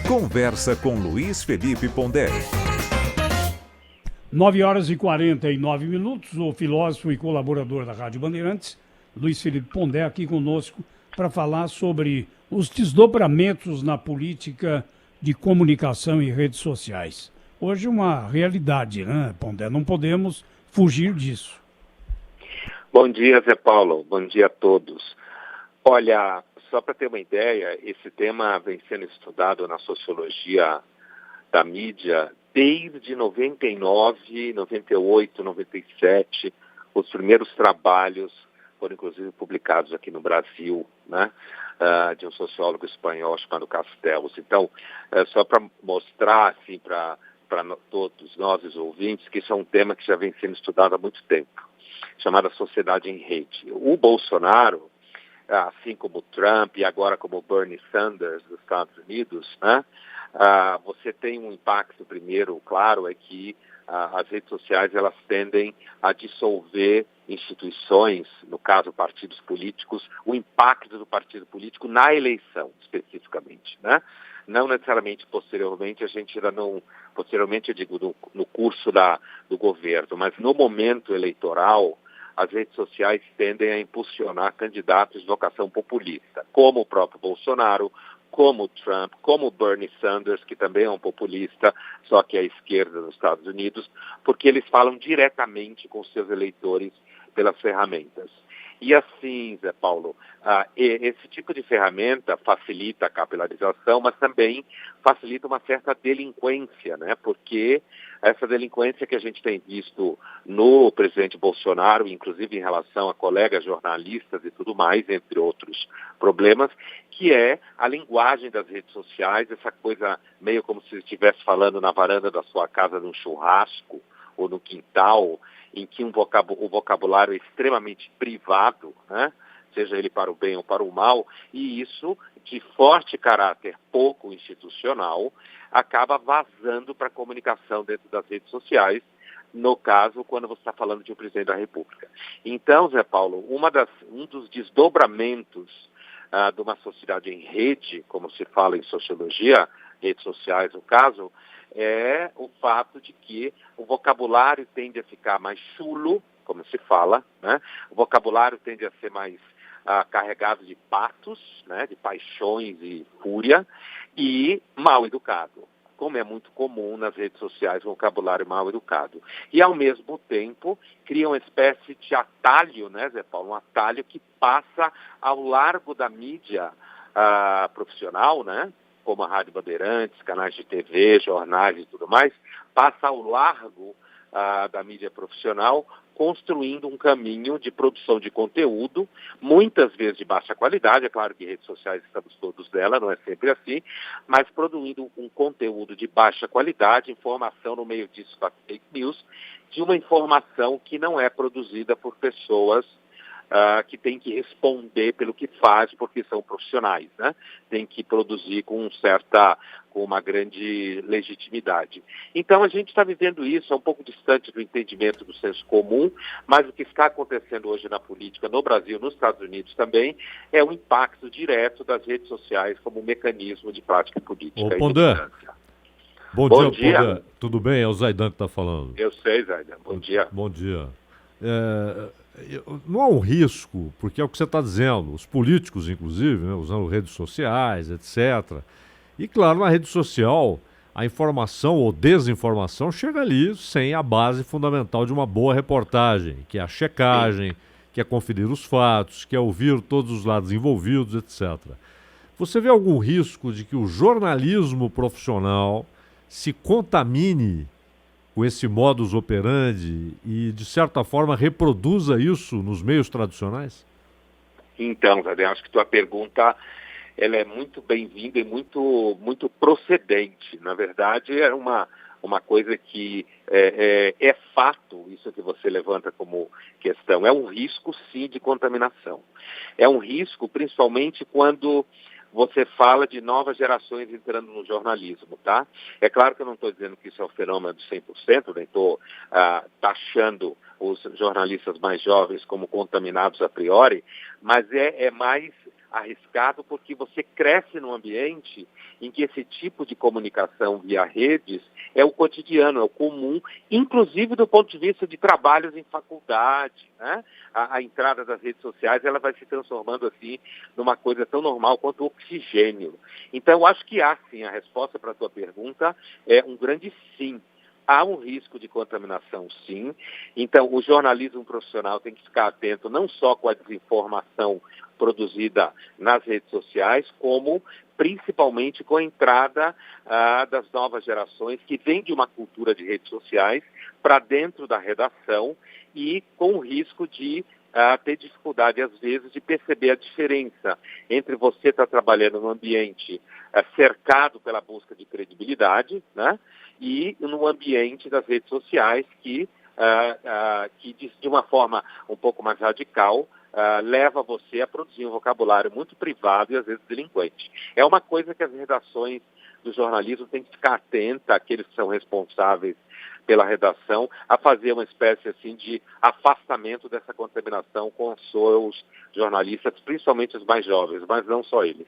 Conversa com Luiz Felipe Pondé. 9h49. O filósofo e colaborador da Rádio Bandeirantes, Luiz Felipe Pondé, aqui conosco para falar sobre os desdobramentos na política de comunicação e redes sociais. Hoje uma realidade, né, Pondé? Não podemos fugir disso. Bom dia, Zé Paulo. Bom dia a todos. Olha, só para ter uma ideia, esse tema vem sendo estudado na sociologia da mídia desde 99, 98, 97. Os primeiros trabalhos foram inclusive publicados aqui no Brasil, né, de um sociólogo espanhol chamado Castells. Então, só para mostrar assim, para todos nós, os ouvintes, que isso é um tema que já vem sendo estudado há muito tempo, chamada sociedade em rede. O Bolsonaro, assim como o Trump e agora como o Bernie Sanders dos Estados Unidos, né, você tem um impacto, primeiro, claro, é que as redes sociais elas tendem a dissolver instituições, no caso partidos políticos, o impacto do partido político na eleição, especificamente, né? Não necessariamente posteriormente, a gente ainda não, posteriormente eu digo no curso do governo, mas no momento eleitoral, as redes sociais tendem a impulsionar candidatos de vocação populista, como o próprio Bolsonaro, como o Trump, como o Bernie Sanders, que também é um populista, só que é à esquerda nos Estados Unidos, porque eles falam diretamente com seus eleitores pelas ferramentas. E assim, Zé Paulo, esse tipo de ferramenta facilita a capilarização, mas também facilita uma certa delinquência, né? Porque essa delinquência que a gente tem visto no presidente Bolsonaro, inclusive em relação a colegas jornalistas e tudo mais, entre outros problemas, que é a linguagem das redes sociais, essa coisa meio como se estivesse falando na varanda da sua casa num churrasco ou no quintal, em que o vocabulário é extremamente privado, né? Seja ele para o bem ou para o mal, e isso, de forte caráter pouco institucional, acaba vazando para a comunicação dentro das redes sociais, no caso, quando você está falando de um presidente da República. Então, Zé Paulo, um dos desdobramentos de uma sociedade em rede, como se fala em sociologia, redes sociais no caso, é o fato de que o vocabulário tende a ficar mais chulo, como se fala, né? O vocabulário tende a ser mais carregado de patos, né? De paixões e fúria, e mal educado, como é muito comum nas redes sociais, o vocabulário mal educado. E, ao mesmo tempo, cria uma espécie de atalho, né, Zé Paulo? Um atalho que passa ao largo da mídia profissional, né? Como a Rádio Bandeirantes, canais de TV, jornais e tudo mais, passa ao largo da mídia profissional, construindo um caminho de produção de conteúdo, muitas vezes de baixa qualidade, é claro que redes sociais estamos todos dela, não é sempre assim, mas produzindo um conteúdo de baixa qualidade, informação no meio disso da fake news, de uma informação que não é produzida por pessoas que tem que responder pelo que faz, porque são profissionais, né? Tem que produzir com uma grande legitimidade. Então, a gente está vivendo isso, é um pouco distante do entendimento do senso comum, mas o que está acontecendo hoje na política, no Brasil, nos Estados Unidos também, é o impacto direto das redes sociais como mecanismo de prática política. Ô, Pondé. Bom dia, Pondé. Tudo bem? É o Zaidan que está falando. Eu sei, Zaidan. Bom dia. Bom dia. Não há um risco, porque é o que você está dizendo, os políticos, inclusive, né, usando redes sociais, etc. E, claro, na rede social, a informação ou desinformação chega ali sem a base fundamental de uma boa reportagem, que é a checagem, que é conferir os fatos, que é ouvir todos os lados envolvidos, etc. Você vê algum risco de que o jornalismo profissional se contamine com esse modus operandi e, de certa forma, reproduza isso nos meios tradicionais? Então, Zé, acho que tua pergunta ela é muito bem-vinda e muito, muito procedente. Na verdade, é uma coisa que é fato, isso que você levanta como questão. É um risco, sim, de contaminação. É um risco, principalmente quando você fala de novas gerações entrando no jornalismo, tá? É claro que eu não estou dizendo que isso é um fenômeno de 100%, nem estou taxando os jornalistas mais jovens como contaminados a priori, mas é mais arriscado porque você cresce num ambiente em que esse tipo de comunicação via redes é o cotidiano, é o comum, inclusive do ponto de vista de trabalhos em faculdade, né? A entrada das redes sociais, ela vai se transformando assim numa coisa tão normal quanto o oxigênio. Então, eu acho que há sim, a resposta para a tua pergunta é um grande sim. Há um risco de contaminação, sim. Então, o jornalismo profissional tem que ficar atento não só com a desinformação produzida nas redes sociais, como principalmente com a entrada das novas gerações que vêm de uma cultura de redes sociais para dentro da redação e com o risco de ter dificuldade, às vezes, de perceber a diferença entre você estar trabalhando num ambiente cercado pela busca de credibilidade, né, e no ambiente das redes sociais que de uma forma um pouco mais radical, leva você a produzir um vocabulário muito privado e, às vezes, delinquente. É uma coisa que as redações do jornalismo têm que ficar atenta, aqueles que são responsáveis pela redação, a fazer uma espécie assim de afastamento dessa contaminação com os seus jornalistas, principalmente os mais jovens, mas não só eles.